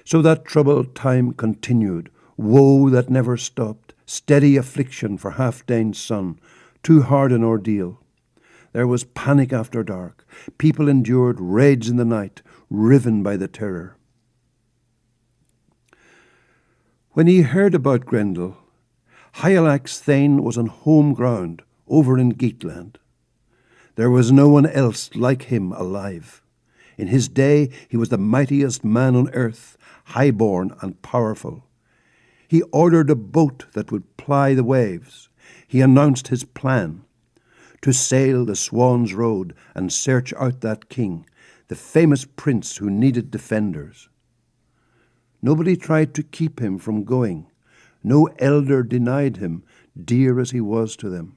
So that troubled time continued, woe that never stopped, steady affliction for Halfdane's son, too hard an ordeal. There was panic after dark. People endured raids in the night, riven by the terror. When he heard about Grendel, Hygelac's Thane was on home ground, over in Geatland. There was no one else like him alive. In his day he was the mightiest man on earth, high-born and powerful. He ordered a boat that would ply the waves. He announced his plan to sail the Swan's Road and search out that king, the famous prince who needed defenders. Nobody tried to keep him from going. No elder denied him, dear as he was to them.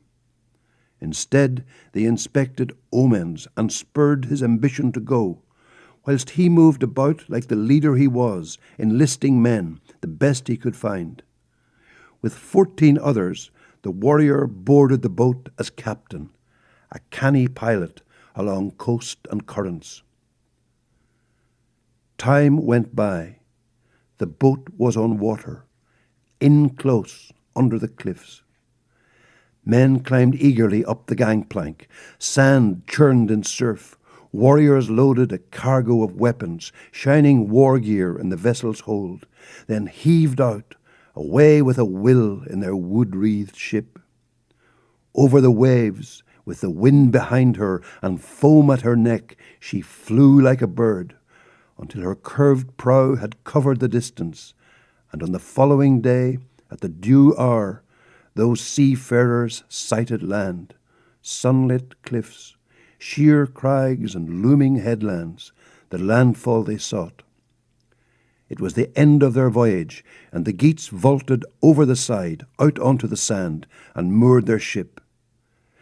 Instead, they inspected omens and spurred his ambition to go, whilst he moved about like the leader he was, enlisting men, the best he could find. With 14 others, the warrior boarded the boat as captain, a canny pilot along coast and currents. Time went by. The boat was on water, in close under the cliffs. Men climbed eagerly up the gangplank. Sand churned in surf. Warriors loaded a cargo of weapons, shining war gear in the vessel's hold, then heaved out, away with a will in their wood-wreathed ship. Over the waves, with the wind behind her and foam at her neck, she flew like a bird, until her curved prow had covered the distance, and on the following day, at the due hour, those seafarers sighted land, sunlit cliffs, sheer crags and looming headlands, the landfall they sought. It was the end of their voyage, and the Geats vaulted over the side, out onto the sand, and moored their ship.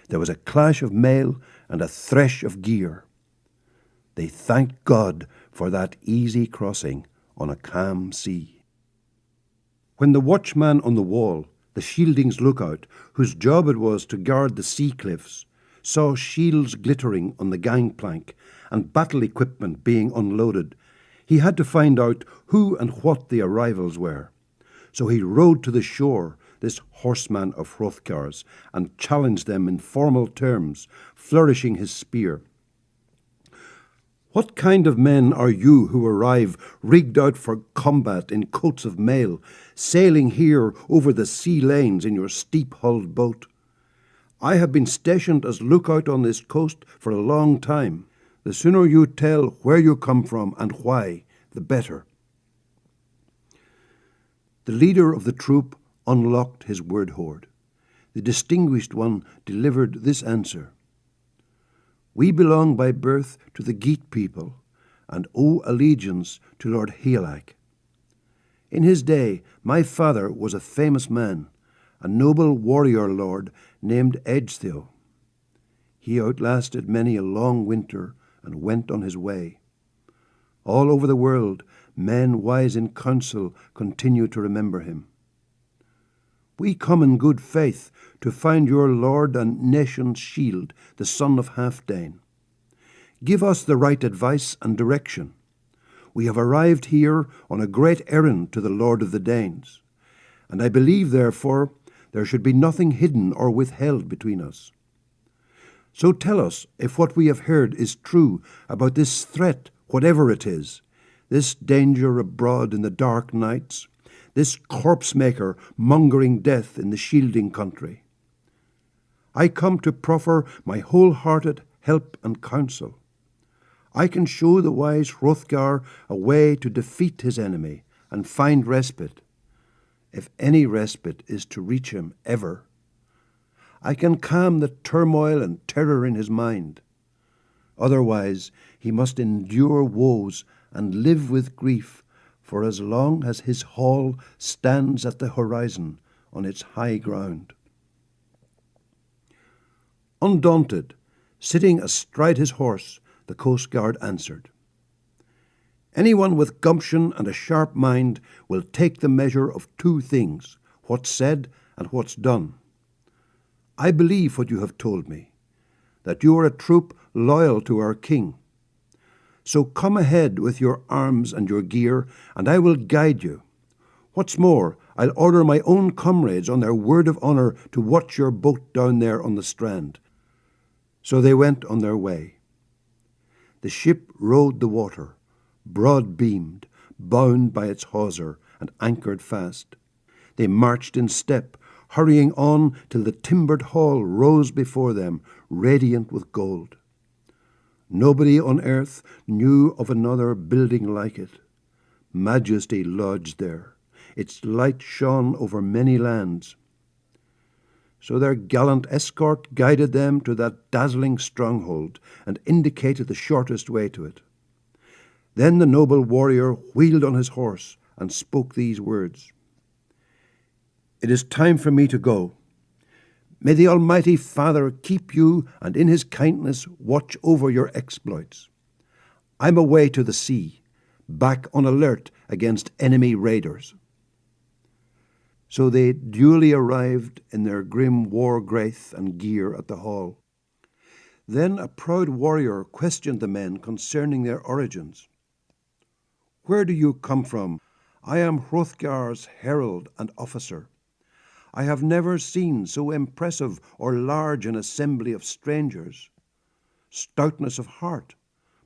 There was a clash of mail and a thresh of gear. They thanked God for that easy crossing on a calm sea. When the watchman on the wall, the shielding's lookout, whose job it was to guard the sea cliffs, saw shields glittering on the gangplank and battle equipment being unloaded, he had to find out who and what the arrivals were. So he rode to the shore, this horseman of Hrothgar's, and challenged them in formal terms, flourishing his spear. "What kind of men are you who arrive rigged out for combat in coats of mail, sailing here over the sea lanes in your steep-hulled boat? I have been stationed as lookout on this coast for a long time. The sooner you tell where you come from and why, the better." The leader of the troop unlocked his word hoard. The distinguished one delivered this answer: "We belong by birth to the Geat people, and owe allegiance to Lord Hygelac. In his day, my father was a famous man, a noble warrior lord named Ecgtheow. He outlasted many a long winter and went on his way. All over the world, men wise in counsel continue to remember him. We come in good faith to find your lord and nation's shield, the son of Halfdane. Give us the right advice and direction. We have arrived here on a great errand to the Lord of the Danes, and I believe, therefore, there should be nothing hidden or withheld between us. So tell us if what we have heard is true about this threat, whatever it is, this danger abroad in the dark nights, this corpse-maker mongering death in the shielding country. I come to proffer my wholehearted help and counsel. I can show the wise Hrothgar a way to defeat his enemy and find respite, if any respite is to reach him ever. I can calm the turmoil and terror in his mind. Otherwise, he must endure woes and live with grief for as long as his hall stands at the horizon on its high ground." Undaunted, sitting astride his horse, the Coast Guard answered, "Anyone with gumption and a sharp mind will take the measure of two things, what's said and what's done. I believe what you have told me, that you are a troop loyal to our king. So come ahead with your arms and your gear, and I will guide you. What's more, I'll order my own comrades on their word of honour to watch your boat down there on the strand." So they went on their way. The ship rode the water, broad-beamed, bound by its hawser, and anchored fast. They marched in step, hurrying on till the timbered hall rose before them, radiant with gold. Nobody on earth knew of another building like it. Majesty lodged there. Its light shone over many lands. So their gallant escort guided them to that dazzling stronghold and indicated the shortest way to it. Then the noble warrior wheeled on his horse and spoke these words: "It is time for me to go. May the Almighty Father keep you and in his kindness watch over your exploits. I'm away to the sea, back on alert against enemy raiders." So they duly arrived in their grim war graith and gear at the hall. Then a proud warrior questioned the men concerning their origins. "Where do you come from? I am Hrothgar's herald and officer. I have never seen so impressive or large an assembly of strangers. Stoutness of heart,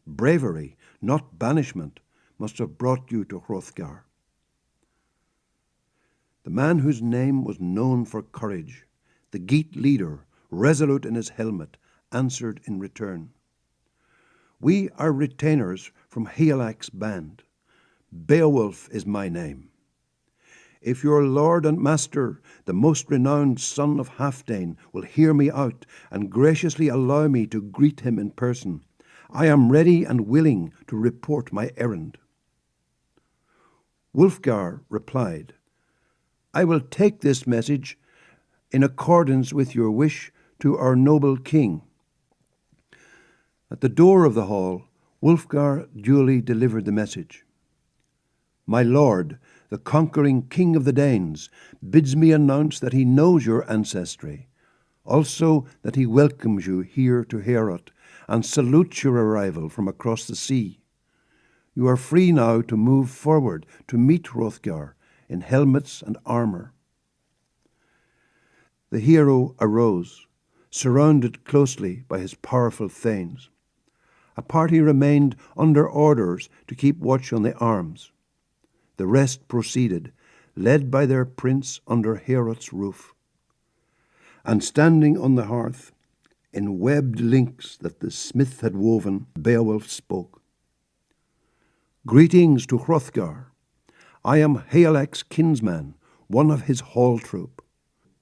bravery, not banishment, must have brought you to Hrothgar." The man whose name was known for courage, the Geat leader, resolute in his helmet, answered in return: "We are retainers from Healak's band. Beowulf is my name. If your lord and master, the most renowned son of Halfdane, will hear me out and graciously allow me to greet him in person, I am ready and willing to report my errand." Wulfgar replied, "I will take this message in accordance with your wish to our noble king." At the door of the hall, Wulfgar duly delivered the message. "My lord, the conquering king of the Danes, bids me announce that he knows your ancestry, also that he welcomes you here to Heorot, and salutes your arrival from across the sea. You are free now to move forward to meet Hrothgar in helmets and armour." The hero arose, surrounded closely by his powerful thanes. A party remained under orders to keep watch on the arms. The rest proceeded, led by their prince under Heorot's roof. And standing on the hearth, in webbed links that the smith had woven, Beowulf spoke: "Greetings to Hrothgar. I am Healak's kinsman, one of his hall troop.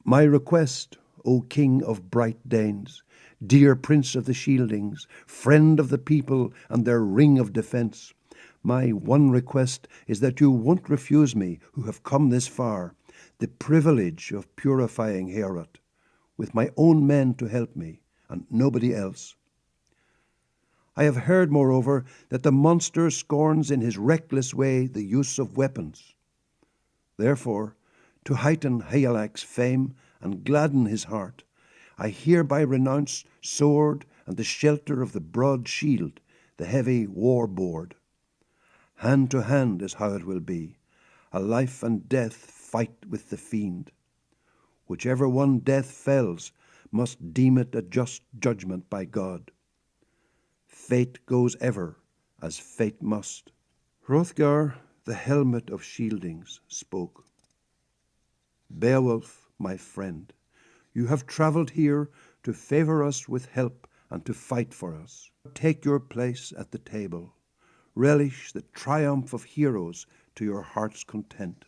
My request, O king of bright Danes, dear prince of the Shieldings, friend of the people and their ring of defence, my one request is that you won't refuse me, who have come this far, the privilege of purifying Heorot, with my own men to help me, and nobody else. I have heard, moreover, that the monster scorns in his reckless way the use of weapons. Therefore, to heighten Healak's fame and gladden his heart, I hereby renounce sword and the shelter of the broad shield, the heavy war board. Hand to hand is how it will be, a life and death fight with the fiend. Whichever one death fells must deem it a just judgment by God. Fate goes ever as fate must." Hrothgar, the helmet of Shieldings, spoke: "Beowulf, my friend, you have travelled here to favour us with help and to fight for us. Take your place at the table. Relish the triumph of heroes to your heart's content."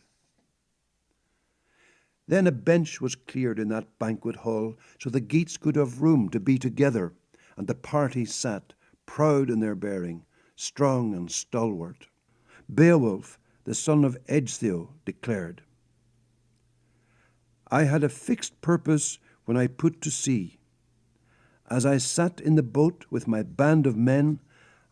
Then a bench was cleared in that banquet hall, so the Geats could have room to be together, and the party sat, proud in their bearing, strong and stalwart. Beowulf, the son of Ecgtheow, declared: "I had a fixed purpose when I put to sea. As I sat in the boat with my band of men,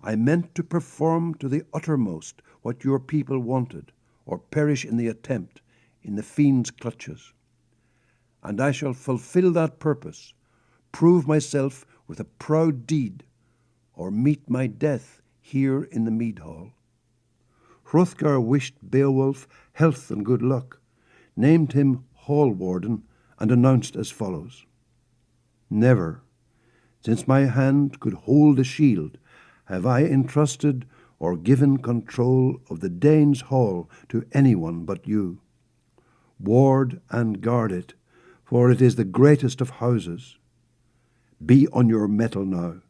I meant to perform to the uttermost what your people wanted, or perish in the attempt, in the fiend's clutches. And I shall fulfill that purpose, prove myself with a proud deed, or meet my death here in the mead hall. Hrothgar wished Beowulf health and good luck, named him hall warden, and announced as follows: Never, since my hand could hold a shield, have I entrusted or given control of the Danes' hall to anyone but you. Ward and guard it, for it is the greatest of houses. Be on your mettle now.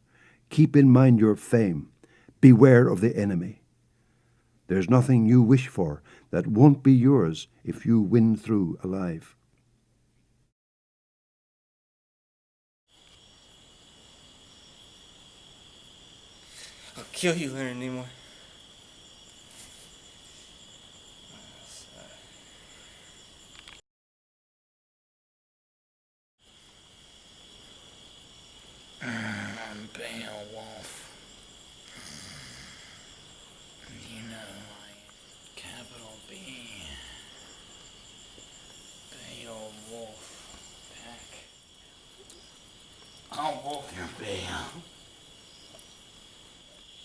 Keep in mind your fame. Beware of the enemy. There's nothing you wish for that won't be yours if you win through alive. I'll kill you, Leonard Nimoy. I'm Beowulf. You know I am capital B. Beowulf. Pack. I'll wolf your Beow.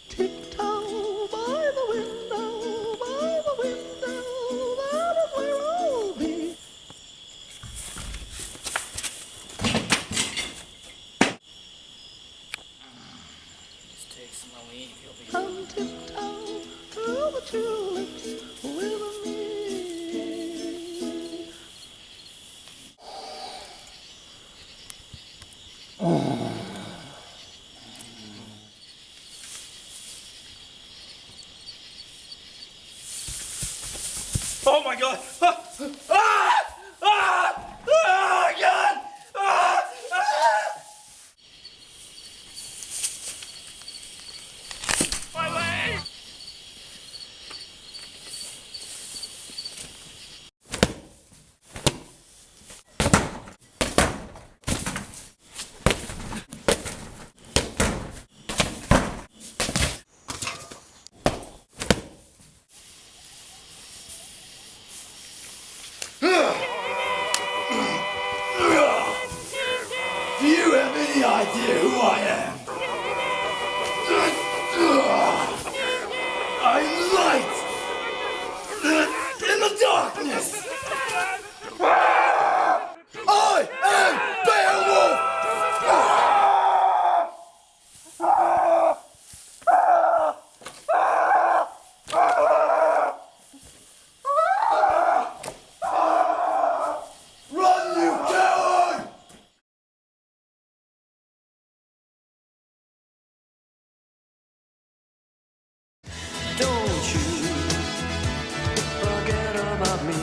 Tiptoe by the window, that is where I'll be. Just take some leave, you'll be Come tiptoe through the tulips with me. Oh my god! Ah! Ah! Ah! Ah! God! Ah! Ah! My leg! Do you have any idea who I am? I'm light in the darkness. I am Beowulf. Run, you coward! Don't you forget about me.